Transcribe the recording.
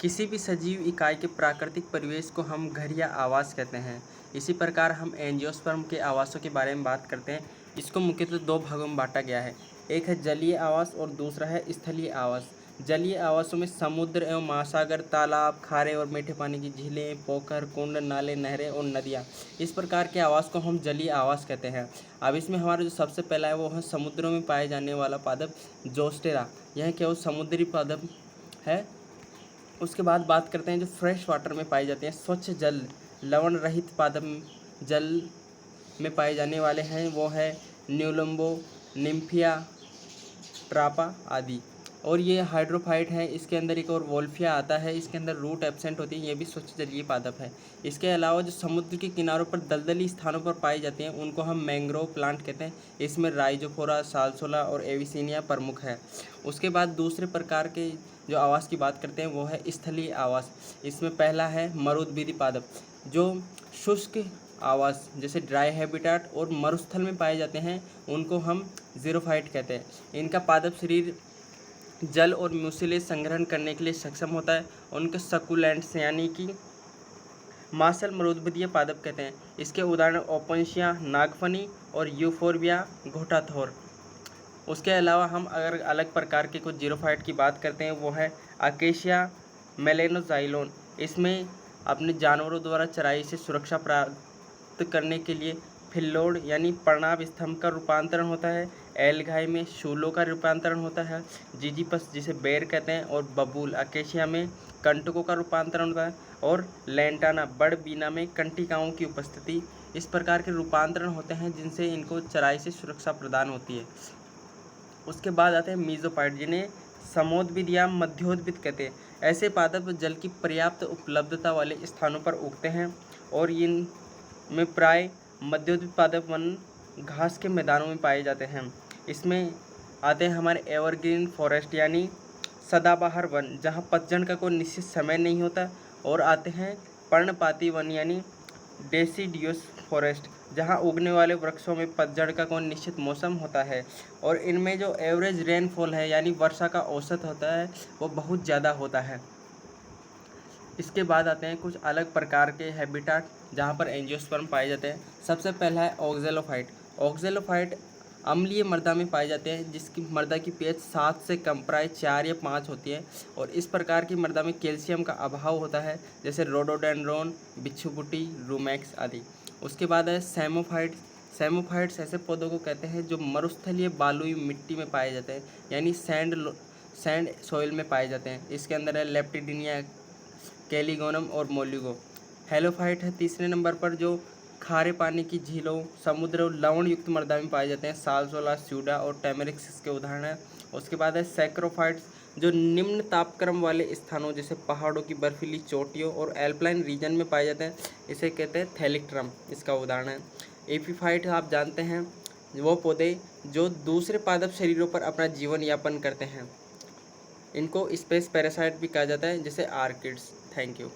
किसी भी सजीव इकाई के प्राकृतिक परिवेश को हम घर या आवास कहते हैं। इसी प्रकार हम एंजियोस्पर्म के आवासों के बारे में बात करते हैं। इसको मुख्यतः दो भागों में बांटा गया है। एक है जलीय आवास और दूसरा है स्थलीय आवास। जलीय आवासों में समुद्र एवं महासागर, तालाब, खारे और मीठे पानी की झीलें, पोखर, कुंड, नाले, नहरें और नदियाँ, इस प्रकार के आवास को हम जलीय आवास कहते हैं। अब इसमें हमारा जो सबसे पहला है वो है समुद्रों में पाए जाने वाला पादप जोस्टेरा। यह केवल समुद्री पादप है। उसके बाद बात करते हैं जो फ्रेश वाटर में पाए जाते हैं, स्वच्छ जल, लवण रहित पादप जल में पाए जाने वाले हैं, वो है न्यूलम्बो, निम्फिया, ट्रापा आदि। और ये हाइड्रोफाइट है। इसके अंदर एक और वोल्फिया आता है, इसके अंदर रूट एब्सेंट होती है, ये भी स्वच्छ जलीय पादप है। इसके अलावा जो समुद्र के किनारों पर दलदली स्थानों पर पाए जाते हैं उनको हम मैंग्रोव प्लांट कहते हैं। इसमें राइजोफोरा, सालसोला और एविसिनिया प्रमुख है। उसके बाद दूसरे प्रकार के जो आवास की बात करते हैं वो है स्थलीय आवास। इसमें पहला है मरुद्भिदी पादप, जो शुष्क आवास जैसे ड्राई हैबिटाट और मरुस्थल में पाए जाते हैं, उनको हम ज़ीरोफाइट कहते हैं। इनका पादप शरीर जल और म्यूसिलेज संग्रहण करने के लिए सक्षम होता है। उनके सकुलेंट्स यानी कि मांसल मरुद्भिदीय पादप कहते हैं। इसके उदाहरण ओपनशिया, नागफनी और यूफोर्बिया घोटाथोर। उसके अलावा हम अगर अलग प्रकार के कुछ जीरोफाइट की बात करते हैं वो है अकेशिया मेलेनोजाइलोन। इसमें अपने जानवरों द्वारा चराई से सुरक्षा प्राप्त करने के लिए फिल्लोड यानी प्रणाब स्तंभ का रूपांतरण होता है। एलगाई में शूलों का रूपांतरण होता है। जिजीपस जिसे बेर कहते हैं और बबूल अकेशिया में कंटकों का रूपांतरण होता है। और लेंटाना बड़ बीना में कंटिकाओं की उपस्थिति। इस प्रकार के रूपांतरण होते हैं जिनसे इनको चराई से सुरक्षा प्रदान होती है। उसके बाद आते हैं मीजोफाइट, जिन्हें समोद्भिद या मध्योद्भिद कहते हैं। ऐसे पादप जल की पर्याप्त उपलब्धता वाले स्थानों पर उगते हैं और इनमें प्राय मध्योद्भिद पादप वन घास के मैदानों में पाए जाते हैं। इसमें आते हैं हमारे एवरग्रीन फॉरेस्ट यानी सदाबहार वन, जहाँ पतझड़ का कोई निश्चित समय नहीं होता। और आते हैं पर्णपाती वन यानी डेसिडियस फॉरेस्ट, जहाँ उगने वाले वृक्षों में पतझड़ का कोई निश्चित मौसम होता है और इनमें जो एवरेज रेनफॉल है यानी वर्षा का औसत होता है वो बहुत ज़्यादा होता है। इसके बाद आते हैं कुछ अलग प्रकार के हैबिटाट जहाँ पर एंजियोस्पर्म पाए जाते हैं। सबसे पहला है ऑक्जेलोफाइट। ऑक्जेलोफाइट अम्लीय मृदा में पाए जाते हैं, जिसकी मृदा की पीएच 7 से कम प्राय 4 या 5 होती है। और इस प्रकार की मृदा में कैल्शियम का अभाव होता है, जैसे रोडोडेंड्रोन, बिच्छुबुटी, रूमैक्स आदि। उसके बाद है सैमोफाइट। सैमोफाइट्स ऐसे पौधों को कहते हैं जो मरुस्थलीय बालुई मिट्टी में पाए जाते हैं, यानी सैंड सॉइल में पाए जाते हैं। इसके अंदर है लेप्टिडिनिया, कैलिगोनम और मोलिगो। हेलोफाइट है तीसरे नंबर पर, जो खारे पानी की झीलों, समुद्र और लवण युक्त मृदा में पाए जाते हैं। सालसोला, स्यूडा और टैमेरिक्स इसके उदाहरण हैं। उसके बाद है सैक्रोफाइट्स, जो निम्न तापक्रम वाले स्थानों जैसे पहाड़ों की बर्फीली चोटियों और एल्पाइन रीजन में पाए जाते हैं। इसे कहते हैं थैलिक्ट्रम, इसका उदाहरण है। एपीफाइट आप जानते हैं, वो पौधे जो दूसरे पादप शरीरों पर अपना जीवन यापन करते हैं। इनको स्पेस पैरासाइट भी कहा जाता है, जैसे आर्किड्स। Thank you.